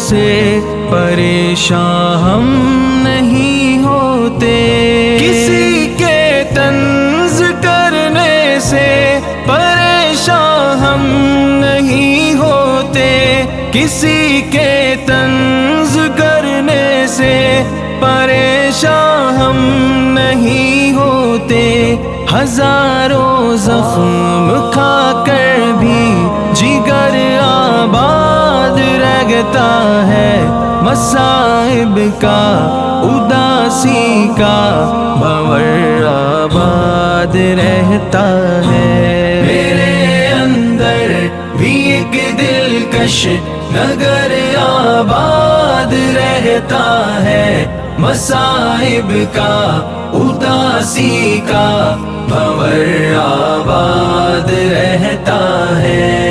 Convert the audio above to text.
से परेशान हम नहीं होते। किसी के तंज करने से परेशान हम नहीं होते। किसी के तंज करने से परेशान हम नहीं होते। हजारों जख्म खाकर भी जिगर आबाद रहता है। मसाइब का उदासी का भंवर आबाद रहता है। मेरे अंदर भी एक दिलकश नगर आबाद रहता है। मसाइब का उदासी का भंवर आबाद रहता है।